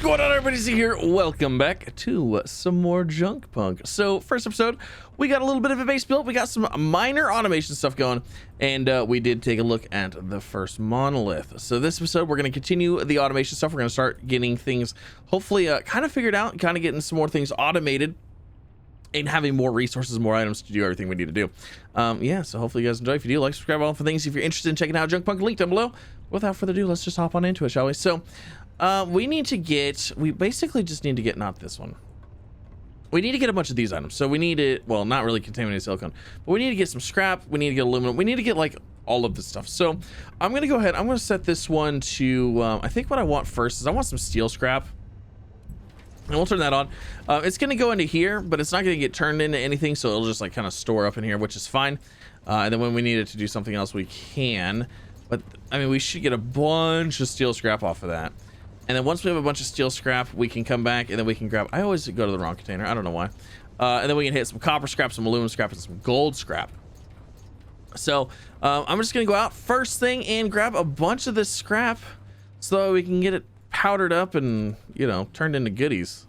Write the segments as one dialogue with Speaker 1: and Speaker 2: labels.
Speaker 1: going on, everybody? Z here. Welcome back to some more Junkpunk. So first episode, we got a little bit of a base built. We got some minor automation stuff going, and we did take a look at the first monolith. So this episode, we're going to continue the automation stuff. We're going to start getting things hopefully kind of figured out, kind of getting some more things automated, and having more resources, more items to do everything we need to do. Yeah, so hopefully you guys enjoy. If you do, like, subscribe, all the things. If you're interested in checking out Junkpunk, link down below. Without further ado, let's just hop on into it, shall we? So we basically just need to get, not this one. We need to get a bunch of these items. So we need it, well, not really contaminated silicone, but we need to get some scrap. We need to get aluminum. We need to get like all of this stuff. So I'm going to go ahead. I'm going to set this one to, I think what I want first is I want some steel scrap. And we'll turn that on. It's going to go into here, but it's not going to get turned into anything. So it'll just like kind of store up in here, which is fine. And then when we need it to do something else, we can. But I mean, we should get a bunch of steel scrap off of that. And then once we have a bunch of steel scrap, we can come back and then we can grab, I always go to the wrong container. I don't know why. And then we can hit some copper scrap, some aluminum scrap, and some gold scrap. So I'm just going to go out first thing and grab a bunch of this scrap so that we can get it powdered up and, you know, turned into goodies.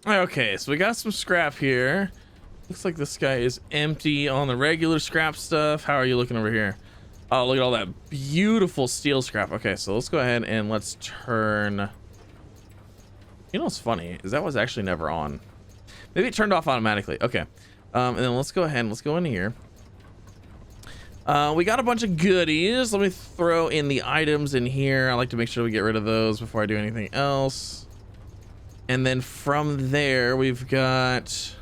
Speaker 1: Okay, so we got some scrap here. Looks like this guy is empty on the regular scrap stuff. How are you looking over here? Oh, look at all that beautiful steel scrap. Okay, so let's go ahead and let's turn. You know what's funny is that was actually never on. Maybe it turned off automatically. Okay, and then let's go ahead and let's go in here. We got a bunch of goodies. Let me throw in the items in here. I like to make sure we get rid of those before I do anything else. And then from there, we've got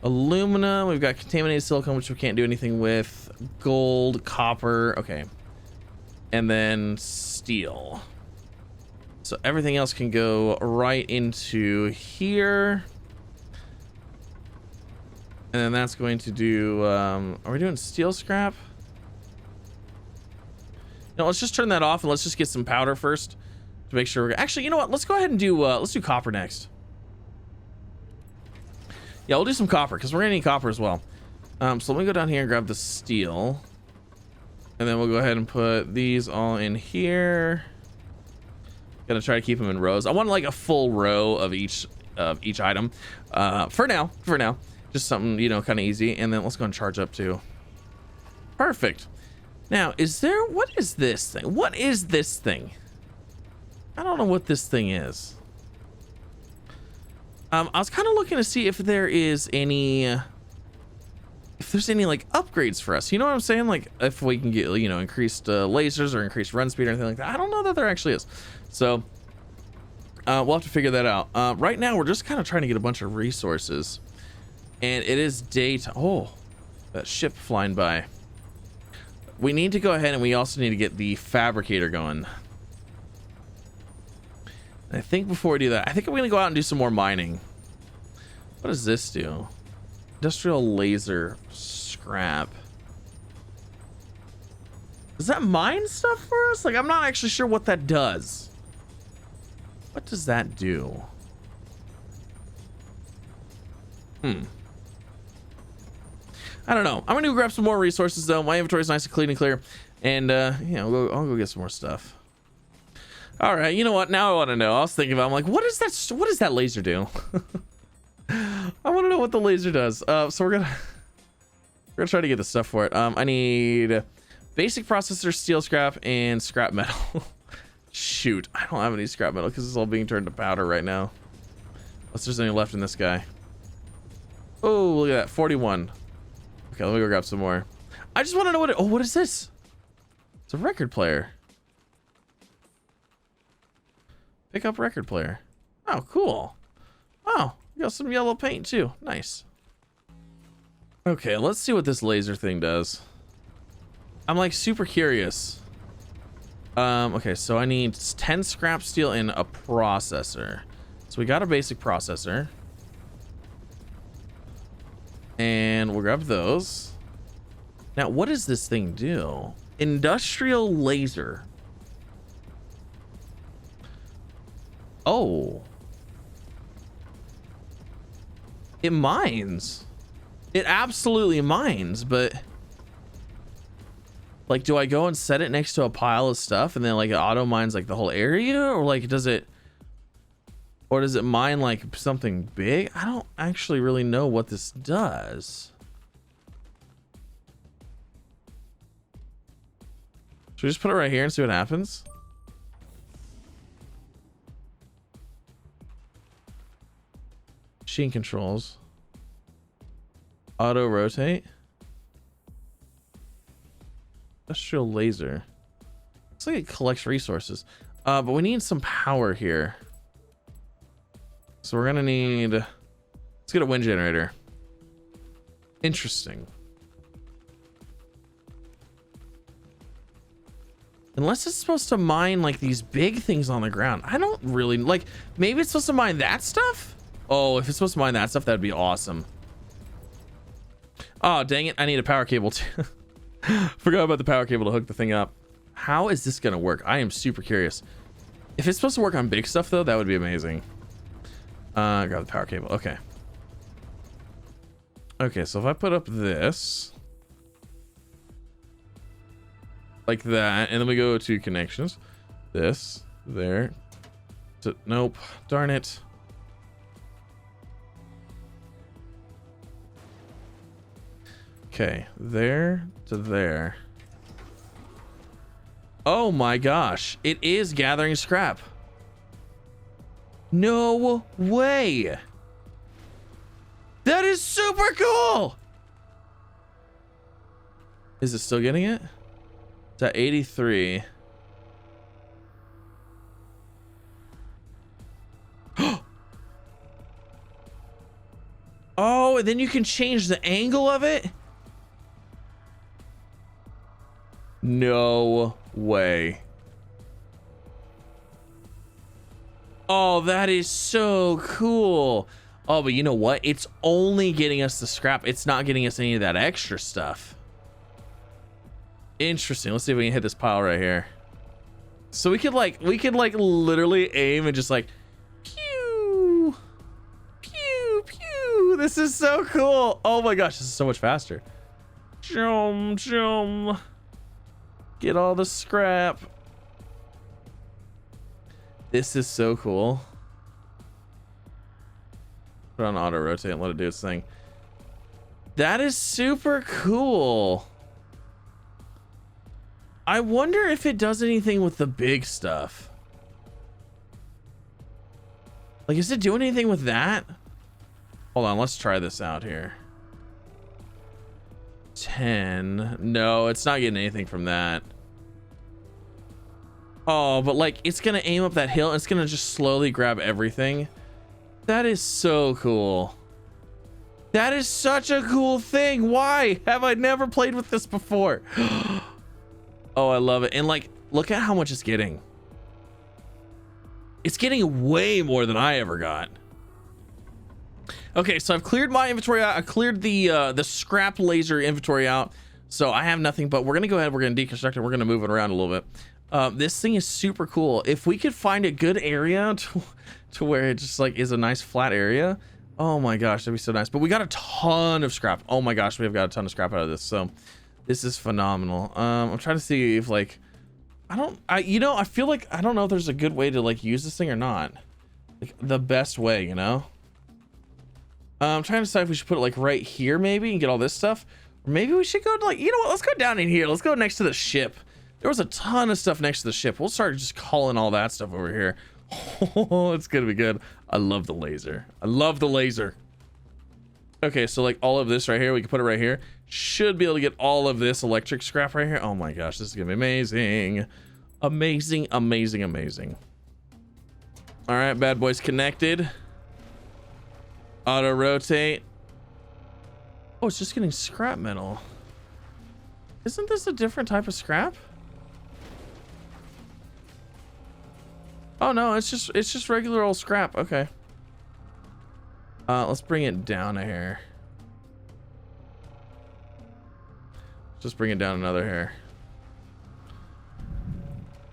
Speaker 1: aluminum. We've got contaminated silicone, which we can't do anything with. Gold, copper. Okay. And then steel. So everything else can go right into here. And then that's going to do, are we doing steel scrap? No, let's just turn that off and let's just get some powder first to make sure we're, actually, you know what? Let's go ahead and do, let's do copper next. Yeah, we'll do some copper because we're gonna need copper as well. So let me go down here and grab the steel. And then we'll go ahead and put these all in here. Gonna try to keep them in rows. I want like a full row of each item. For now. Just something, you know, kind of easy. And then let's go and charge up too. Perfect. Now, what is this thing? What is this thing? I don't know what this thing is. I was kind of looking to see if there is any, like upgrades for us. You know what I'm saying? Like if we can get, you know, increased lasers or increased run speed or anything like that. I don't know that there actually is. So we'll have to figure that out. Right now, we're just kind of trying to get a bunch of resources. And it is daytime. Oh, that ship flying by. We need to go ahead and we also need to get the fabricator going. And I think before we do that, I think I'm going to go out and do some more mining. What does this do? Industrial laser scrap. Does that mine stuff for us? Like, I'm not actually sure what that does. What does that do? I don't know. I'm gonna go grab some more resources though. My inventory is nice and clean and clear, and yeah, I'll go get some more stuff. All right, you know what? Now I want to know. I was thinking about, I'm like, what does that laser do? I want to know what the laser does. So we're gonna try to get the stuff for it. I need basic processor, steel scrap, and scrap metal. Shoot, I don't have any scrap metal because it's all being turned to powder right now. Unless there's any left in this guy. Oh, look at that, 41. Okay, let me go grab some more. I just want to know what is this? It's a record player. Pick up record player. Oh, cool. Oh, you got some yellow paint too. Nice. Okay, let's see what this laser thing does. I'm like super curious. Okay, so I need 10 scrap steel and a processor. So we got a basic processor. And we'll grab those. Now, what does this thing do? Industrial laser. Oh. It mines. It absolutely mines, but Like, do I go and set it next to a pile of stuff and then like it auto mines like the whole area, or like does it mine like something big? I don't actually really know what this does. Should we just put it right here and see what happens? Machine controls. Auto rotate. Industrial laser. Looks like it collects resources. But we need some power here. So we're gonna need, let's get a wind generator. Interesting. Unless it's supposed to mine like these big things on the ground. I don't really like, maybe it's supposed to mine that stuff. Oh, if it's supposed to mine that stuff, that'd be awesome. Oh, dang it. I need a power cable too. Forgot about the power cable to hook the thing up. How is this gonna work? I am super curious. If it's supposed to work on big stuff though, that would be amazing. Grab the power cable. Okay. Okay, so if I put up this like that, and then we go to connections, this there to, nope, darn it. Okay, there to there. Oh my gosh, it is gathering scrap. No way. That is super cool. Is it still getting it? It's at 83. Oh, and then you can change the angle of it? No way. Oh, that is so cool. Oh, but you know what? It's only getting us the scrap. It's not getting us any of that extra stuff. Interesting. Let's see if we can hit this pile right here. So we could like literally aim and just like pew, pew, pew. This is so cool. Oh my gosh, this is so much faster. Chum, chum. Get all the scrap. This is so cool. Put on auto rotate and let it do its thing. That is super cool. I wonder if it does anything with the big stuff. Like, is it doing anything with that? Hold on, let's try this out here. 10. No, it's not getting anything from that. Oh, but like, it's gonna aim up that hill and it's gonna just slowly grab everything. That is so cool. That is such a cool thing. Why have I never played with this before? Oh, I love it. And like, look at how much it's getting. It's getting way more than I ever got. Okay, so I've cleared my inventory out. I cleared the scrap laser inventory out. So I have nothing, but we're gonna go ahead. We're gonna deconstruct it. We're gonna move it around a little bit. This thing is super cool. If we could find a good area to where it just like is a nice flat area. Oh my gosh, that'd be so nice. But we got a ton of scrap. Oh my gosh, we have got a ton of scrap out of this. So this is phenomenal. I'm trying to see if like, you know, I feel like, I don't know if there's a good way to like use this thing or not. Like the best way, you know? I'm trying to decide if we should put it like right here maybe and get all this stuff. Or maybe we should go to like, you know what, let's go down in here. Let's go next to the ship. There was a ton of stuff next to the ship. We'll start just calling all that stuff over here. Oh, it's gonna be good. I love the laser. I love the laser. Okay, so like all of this right here, we can put it right here. Should be able to get all of this electric scrap right here. Oh my gosh, this is gonna be amazing. Amazing, amazing, amazing. All right, bad boys connected. Auto rotate. Oh, it's just getting scrap metal. Isn't this a different type of scrap? Oh no, it's just regular old scrap. Okay. Let's bring it down a hair. Just bring it down another hair.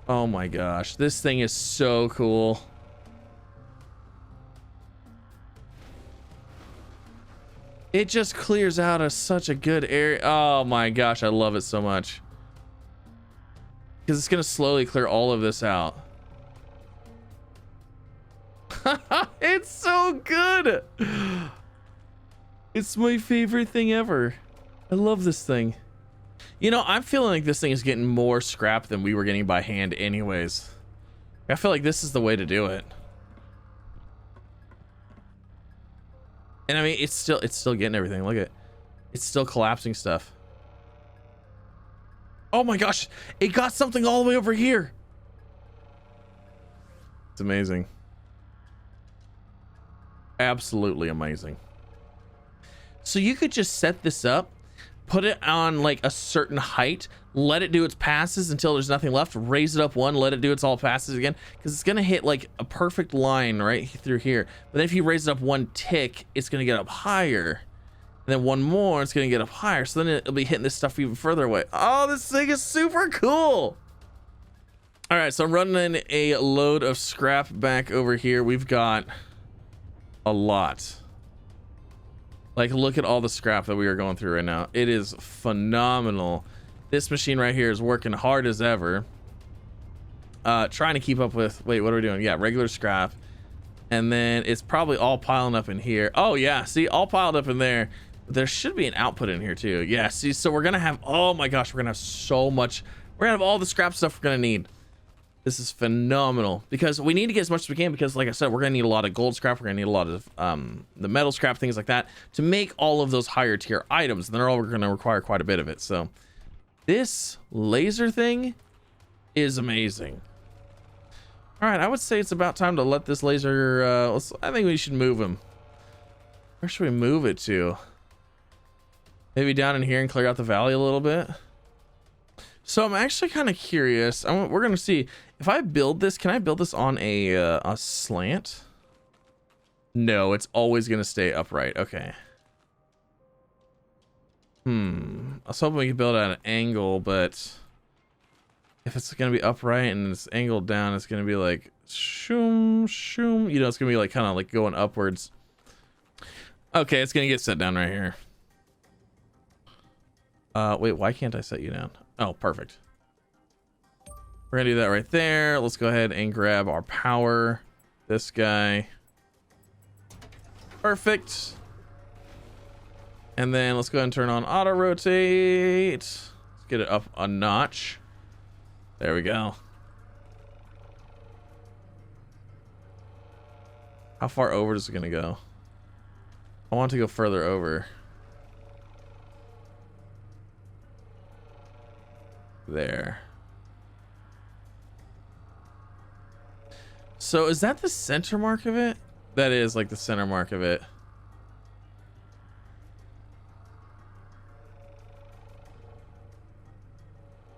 Speaker 1: Oh my gosh, this thing is so cool. It just clears out such a good area. Oh my gosh, I love it so much. because it's gonna slowly clear all of this out. It's so good. It's my favorite thing ever. I love this thing. You know, I'm feeling like this thing is getting more scrap than we were getting by hand anyways. I feel like this is the way to do it. And I mean, it's still getting everything. Look at, it's still collapsing stuff. Oh my gosh, it got something all the way over here. It's amazing. Absolutely amazing. So you could just set this up, put it on like a certain height, let it do its passes until there's nothing left, raise it up one, let it do its all passes again, because it's gonna hit like a perfect line right through here. But then if you raise it up one tick, it's gonna get up higher, and then one more, it's gonna get up higher, so then it'll be hitting this stuff even further away. Oh, this thing is super cool. All right, so I'm running a load of scrap back over here. We've got a lot. Like, look at all the scrap that we are going through right now. It is phenomenal. This machine right here is working hard as ever. Trying to keep up with, wait, what are we doing? Yeah, regular scrap. And then it's probably all piling up in here. Oh yeah, see, all piled up in there. There should be an output in here too. Yeah, see, so we're gonna have, oh my gosh, we're gonna have so much. We're gonna have all the scrap stuff we're gonna need. This is phenomenal because we need to get as much as we can, because like I said, we're gonna need a lot of gold scrap, we're gonna need a lot of the metal scrap, things like that, to make all of those higher tier items, and they're all gonna require quite a bit of it. So this laser thing is amazing. All right, I would say it's about time to let this laser I think we should move him. Where should we move it to? Maybe down in here and clear out the valley a little bit. So I'm actually kind of curious. We're gonna see if I build this. Can I build this on a slant? No, it's always gonna stay upright. Okay. I was hoping we could build at an angle, but if it's gonna be upright and it's angled down, it's gonna be like shoom shoom. You know, it's gonna be like kind of like going upwards. Okay, it's gonna get set down right here. Wait, why can't I set you down? Oh, perfect. We're gonna do that right there. Let's go ahead and grab our power. This guy. Perfect. And then let's go ahead and turn on auto rotate. Let's get it up a notch. There we go. How far over is it gonna go? I want to go further over. There. So is that the center mark of it? That is like the center mark of it.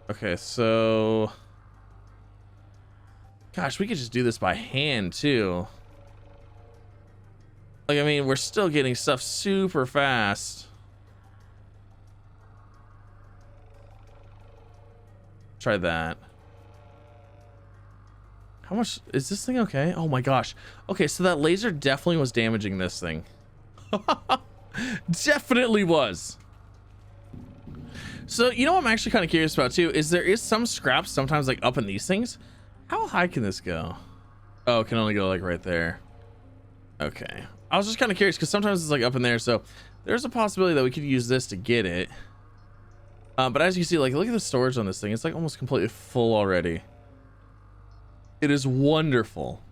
Speaker 1: Okay, so gosh, we could just do this by hand too. Like, I mean, we're still getting stuff super fast. Try that. How much is this thing? Okay. Oh my gosh. Okay, so that laser definitely was damaging this thing. Definitely was. So, you know what I'm actually kind of curious about too is there is some scrap sometimes like up in these things. How high can this go? Oh, it can only go like right there. Okay. I was just kind of curious because sometimes it's like up in there, so there's a possibility that we could use this to get it. But as you see, like, look at the storage on this thing. It's like almost completely full already. It is wonderful.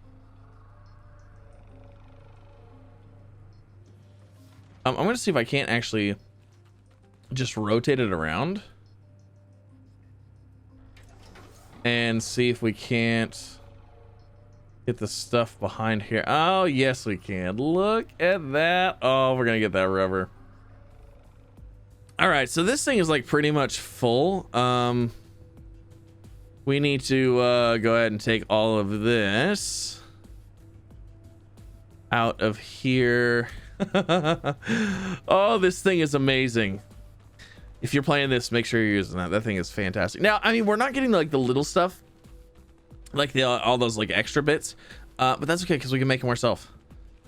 Speaker 1: I'm going to see if I can't actually just rotate it around. And see if we can't get the stuff behind here. Oh, yes, we can. Look at that. Oh, we're going to get that rubber. All right, so this thing is like pretty much full. We need to go ahead and take all of this out of here. Oh, this thing is amazing. If you're playing this, make sure you're using that. That thing is fantastic. Now, I mean, we're not getting like the little stuff, like all those like extra bits, but that's okay because we can make them ourselves.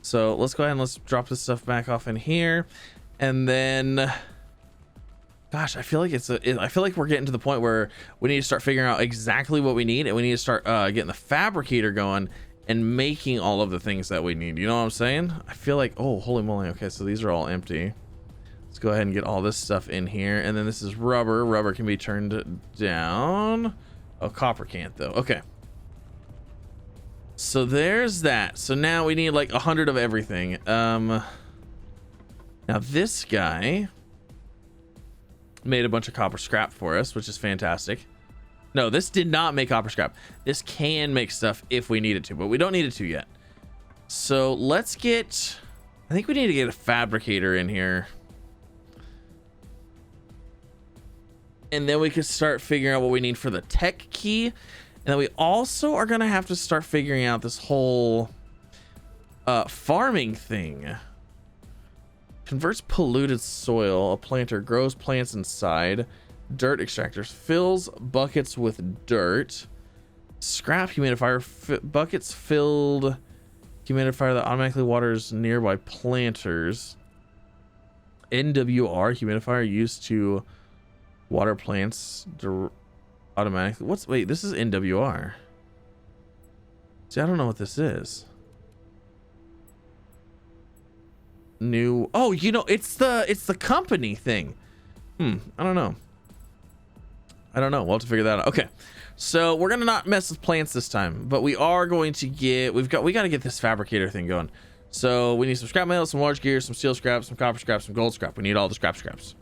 Speaker 1: So let's go ahead and let's drop this stuff back off in here, and then Gosh, I feel like I feel like we're getting to the point where we need to start figuring out exactly what we need, and we need to start getting the fabricator going and making all of the things that we need. You know what I'm saying? I feel like, oh, holy moly. Okay, so these are all empty. Let's go ahead and get all this stuff in here. And then this is rubber. Rubber can be turned down. Oh, copper can't though. Okay. So there's that. So now we need like 100 of everything. Now this guy made a bunch of copper scrap for us, which is fantastic. No, this did not make copper scrap. This can make stuff if we need it to, but we don't need it to yet. So let's get, I think we need to get a fabricator in here. And then we could start figuring out what we need for the tech key. And then we also are going to have to start figuring out this whole farming thing. Converts polluted soil. A planter grows plants inside. Dirt extractors. Fills buckets with dirt. Scrap humidifier. Buckets filled humidifier that automatically waters nearby planters. NWR humidifier used to water plants automatically. Wait, this is NWR. See, I don't know what this is. New, oh, you know, it's the company thing. I don't know. We'll have to figure that out. Okay, so we're gonna not mess with plants this time, but we are going to get, we got to get this fabricator thing going. So we need some scrap metal, some large gear, some steel scrap, some copper scrap, some gold scrap. We need all the scraps.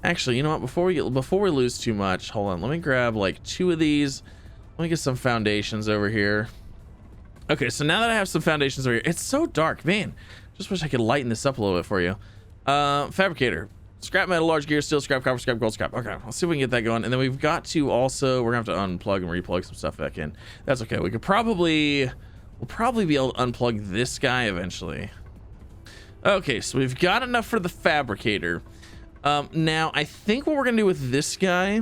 Speaker 1: Actually, you know what, before we lose too much, hold on, let me grab like 2 of these. Let me get some foundations over here. Okay, so now that I have some foundations over here, it's so dark, man. Just wish I could lighten this up a little bit for you. Fabricator. Scrap metal, large gear, steel scrap, copper scrap, gold scrap. Okay, let's see if we can get that going. And then we've got to also, we're gonna have to unplug and replug some stuff back in. That's okay. We'll probably be able to unplug this guy eventually. Okay, so we've got enough for the fabricator. Now I think what we're gonna do with this guy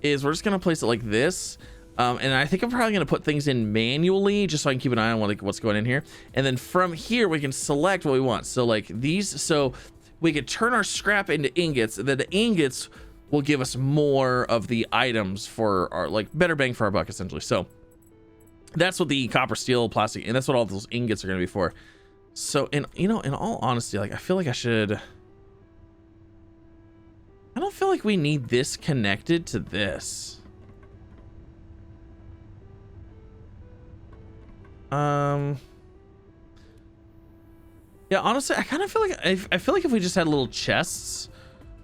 Speaker 1: is we're just gonna place it like this. And I think I'm probably going to put things in manually just so I can keep an eye on what's going in here. And then from here, we can select what we want. So like these, so we could turn our scrap into ingots, and then the ingots will give us more of the items for our, like, better bang for our buck, essentially. So that's what the copper, steel, plastic, and that's what all those ingots are going to be for. So, in all honesty, like, I feel like I don't feel like we need this connected to this. Yeah, honestly, I kind of feel like I feel like if we just had little chests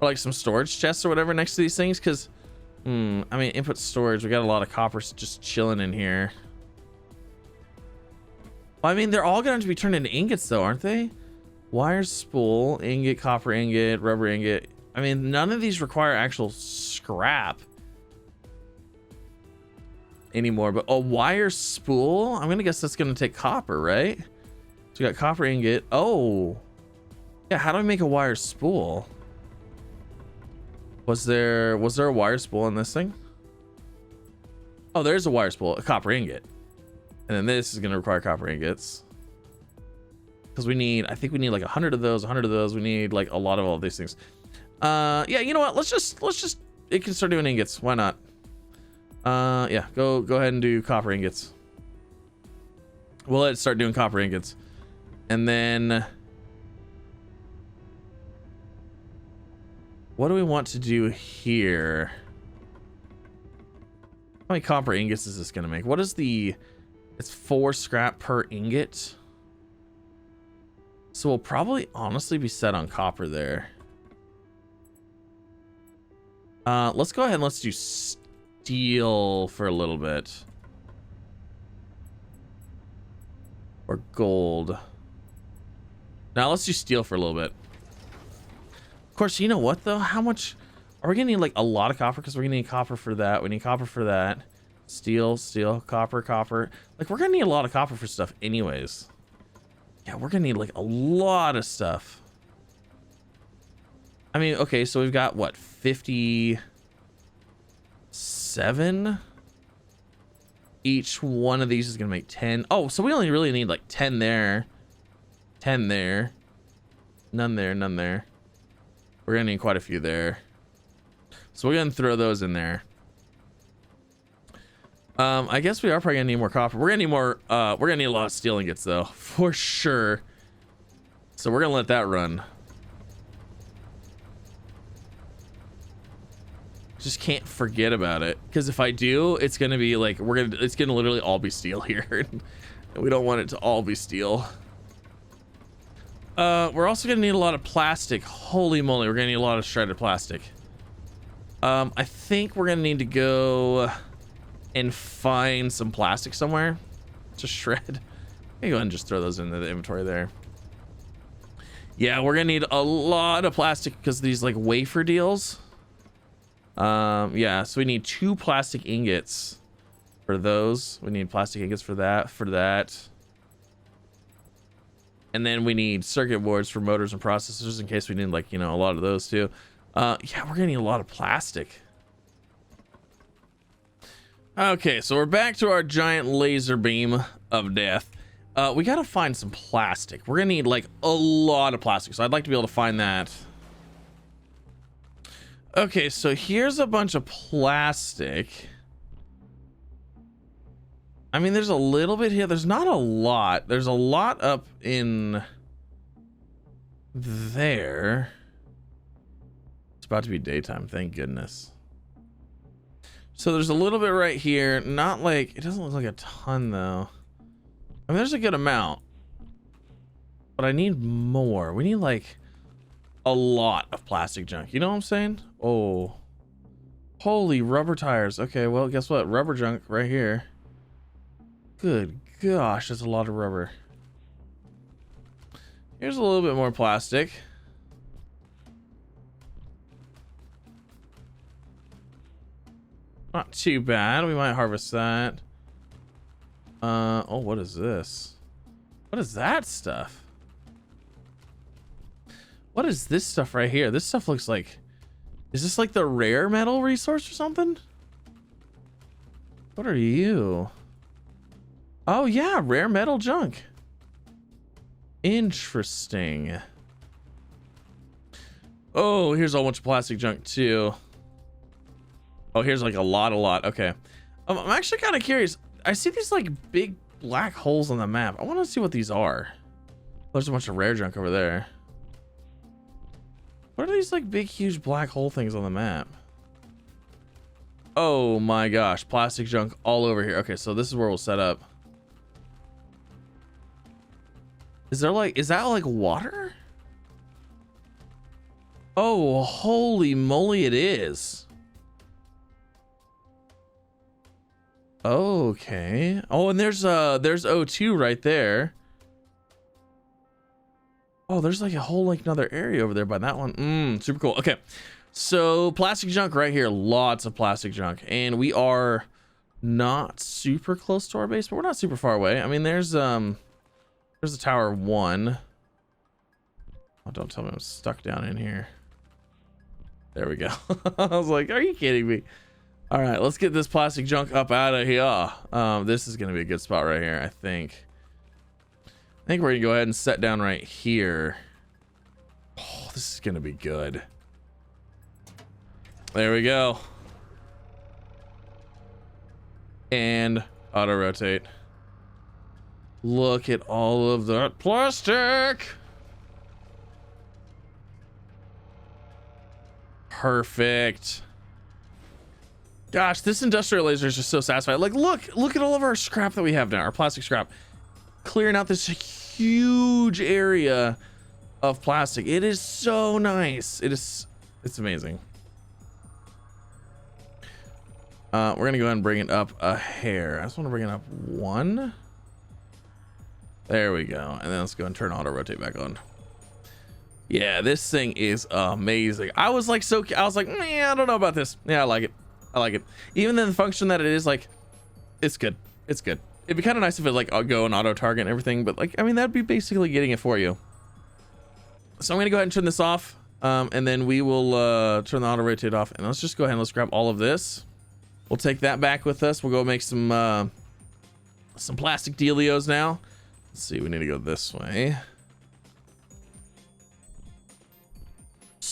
Speaker 1: or like some storage chests or whatever next to these things, because I mean, input storage, we got a lot of copper just chilling in here. Well, I mean, they're all going to be turned into ingots though, aren't they? Wire spool, ingot, copper ingot, rubber ingot. I mean, none of these require actual scrap anymore, but a wire spool, I'm gonna guess that's gonna take copper, right? So we got copper ingot. Oh yeah, how do I make a wire spool? Was there a wire spool in this thing? Oh, there's a wire spool, a copper ingot, and then this is gonna require copper ingots because I think we need like 100 of those. We need like a lot of all these things. Yeah, you know what, let's just it can start doing ingots, why not? Yeah, go ahead and do copper ingots. We'll let it start doing copper ingots. And then what do we want to do here? How many copper ingots is this gonna make? What is it's 4 scrap per ingot. So we'll probably honestly be set on copper there. Let's go ahead and let's do steel for a little bit, or gold. Now let's do steel for a little bit. Of course, you know what though, how much are we gonna need? Like a lot of copper, because we're gonna need copper for that. We need copper for that. Steel, copper. Like, we're gonna need a lot of copper for stuff anyways. Yeah, we're gonna need like a lot of stuff. I mean, okay, so we've got what, 57? Each one of these is gonna make 10. Oh, so we only really need like 10 there, 10 there, none there, none there. We're gonna need quite a few there. So we're gonna throw those in there. I guess we are probably gonna need more copper. We're gonna need more, we're gonna need a lot of steel ingots though, for sure. So we're gonna let that run. Just can't forget about it, because if I do, it's gonna be like, it's gonna literally all be steel here. And we don't want it to all be steel. We're also gonna need a lot of plastic. Holy moly, we're gonna need a lot of shredded plastic. I think we're gonna need to go and find some plastic somewhere to shred. I'm gonna go ahead and just throw those into the inventory there. Yeah, we're gonna need a lot of plastic because these like wafer deals. Yeah, so we need 2 plastic ingots for those. We need plastic ingots for that. And then we need circuit boards for motors and processors in case we need, like, you know, a lot of those too. Yeah, we're gonna need a lot of plastic. Okay, so we're back to our giant laser beam of death. We gotta find some plastic. We're gonna need like a lot of plastic, so I'd like to be able to find that. Okay, so here's a bunch of plastic. I mean, there's a little bit here. There's not a lot. There's a lot up in there. It's about to be daytime, thank goodness. So there's a little bit right here. Not like, it doesn't look like a ton though. I mean, there's a good amount, but I need more. We need like a lot of plastic junk. You know what I'm saying? Oh, holy rubber tires. Okay, well, guess what? Rubber junk right here. Good gosh, that's a lot of rubber. Here's a little bit more plastic. Not too bad. We might harvest that. Oh, what is this? What is that stuff? What is this stuff right here? This stuff looks like, is this like the rare metal resource or something? What are you? Oh yeah, rare metal junk. Interesting. Oh, here's a bunch of plastic junk too. Oh, here's like a lot. Okay. I'm actually kind of curious. I see these like big black holes on the map. I want to see what these are. There's a bunch of rare junk over there. What are these like big, huge black hole things on the map? Oh my gosh, plastic junk all over here. Okay, so this is where we'll set up. Is there like, is that like water? Oh, holy moly, it is. Okay. Oh, and there's O2 right there. Oh, there's like a whole like another area over there by that one. Super cool. Okay. So plastic junk right here, lots of plastic junk, and we are not super close to our base, but we're not super far away. I mean, there's the tower 1. Oh, don't tell me I'm stuck down in here. There we go. I was like, are you kidding me? All right, let's get this plastic junk up out of here. This is gonna be a good spot right here, I think. I think we're gonna go ahead and set down right here. Oh, this is gonna be good. There we go. And auto rotate. Look at all of that plastic. Perfect. Gosh, this industrial laser is just so satisfying. Like, look at all of our scrap that we have now, our plastic scrap. Clearing out this huge area of plastic. It is so nice. It's amazing. We're gonna go ahead and bring it up a hair. I just want to bring it up 1. There we go. And then let's go and turn auto rotate back on. Yeah, this thing is amazing. I was like, man, I don't know about this. Yeah, I like it. I like it. Even then, the function that it is, like, it's good. It's good. It'd be kind of nice if it like I'll go and auto target and everything, but like, I mean, that'd be basically getting it for you. So I'm gonna go ahead and turn this off, and then we will turn the auto rotate off, and let's just go ahead and let's grab all of this. We'll take that back with us. We'll go make some plastic dealios now. Let's see, we need to go this way.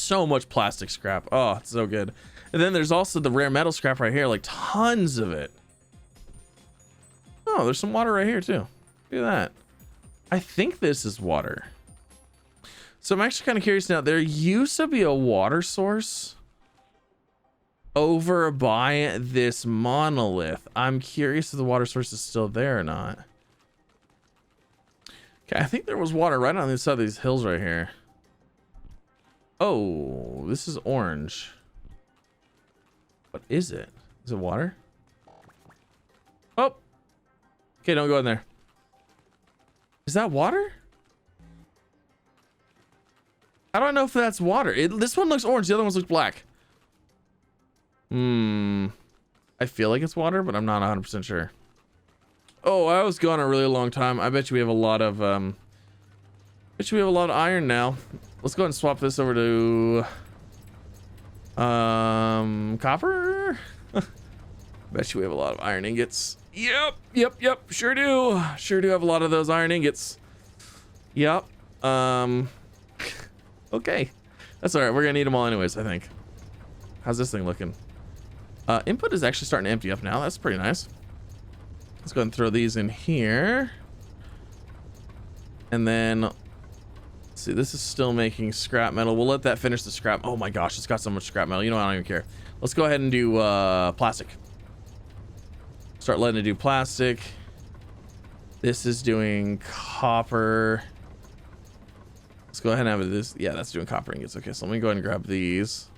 Speaker 1: so much plastic scrap. Oh, it's so good. And then there's also the rare metal scrap right here, like tons of it. Oh, there's some water right here too. Look at that. I think this is water. So I'm actually kind of curious now. There used to be a water source over by this monolith. I'm curious if the water source is still there or not. Okay, I think there was water right on the side of these hills right here. Oh, this is orange. What is it? Is it water? Oh. Okay, don't go in there. Is that water? How do I know if that's water? This one looks orange. The other ones look black. I feel like it's water, but I'm not 100% sure. Oh, I was gone a really long time. I bet you we have a lot of iron now. Let's go ahead and swap this over to copper. Bet you we have a lot of iron ingots. Yep. Sure do have a lot of those iron ingots. Yep. Okay, that's all right. We're gonna need them all anyways, I think. How's this thing looking? Input is actually starting to empty up now. That's pretty nice. Let's go ahead and throw these in here. And then, let's see, this is still making scrap metal. We'll let that finish the scrap. Oh my gosh, it's got so much scrap metal. You know what? I don't even care. Let's go ahead and do plastic. Start letting it do plastic. This is doing copper. Let's go ahead and have this. Yeah, that's doing copper ingots. Okay, so let me go ahead and grab these.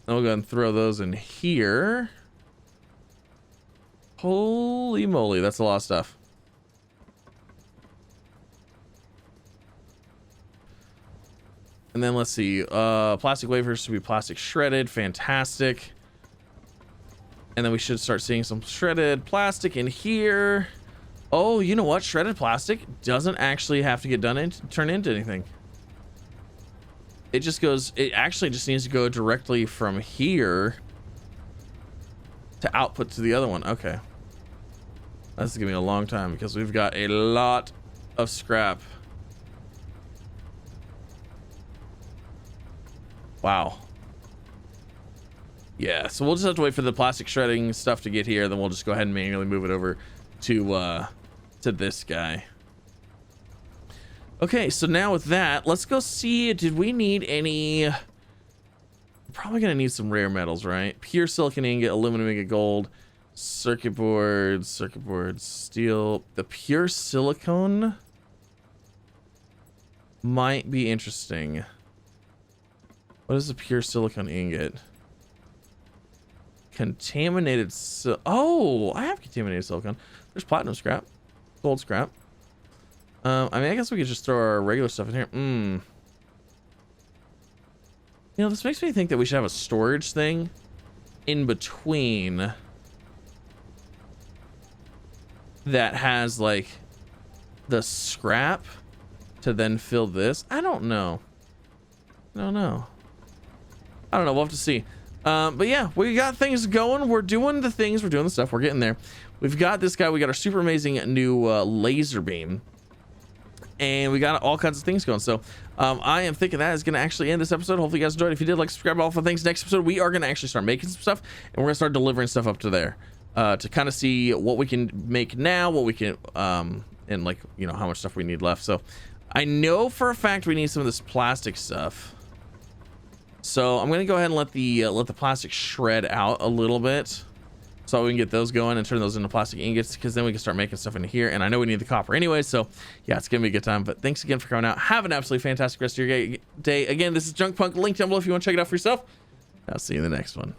Speaker 1: Then we'll go ahead and throw those in here. Holy moly, that's a lot of stuff. And then let's see, plastic wafers should be plastic shredded. Fantastic. And then we should start seeing some shredded plastic in here. Oh, you know what? Shredded plastic doesn't actually have to get turned into anything. It just goes, it actually just needs to go directly from here to output to the other one. Okay. That's gonna be a long time because we've got a lot of scrap. Wow. Yeah, so we'll just have to wait for the plastic shredding stuff to get here, then we'll just go ahead and manually move it over to this guy. Okay, so now with that, let's go see, did we need any... Probably gonna need some rare metals, right? Pure silicon ingot, aluminum ingot, gold, circuit boards, steel. The pure silicone might be interesting. What is a pure silicone ingot? Contaminated oh, I have contaminated silicone. There's platinum scrap, gold scrap. I mean, I guess we could just throw our regular stuff in here. You know, this makes me think that we should have a storage thing in between that has like the scrap to then fill this. I don't know. We'll have to see. But yeah, we got things going. We're doing the things. We're doing the stuff. We're getting there. We've got this guy. We got our super amazing new laser beam. And we got all kinds of things going. So I am thinking that is going to actually end this episode. Hopefully you guys enjoyed. If you did, like, subscribe, all fun things. Next episode, we are going to actually start making some stuff. And we're going to start delivering stuff up to there. To kind of see what we can make now. What we can, and like, you know, how much stuff we need left. So I know for a fact we need some of this plastic stuff. So I'm going to go ahead and let the plastic shred out a little bit. So we can get those going and turn those into plastic ingots, because then we can start making stuff into here. And I know we need the copper anyway, so yeah, it's gonna be a good time. But thanks again for coming out. Have an absolutely fantastic rest of your day. Again, this is Junkpunk. Link down below if you want to check it out for yourself. I'll see you in the next one.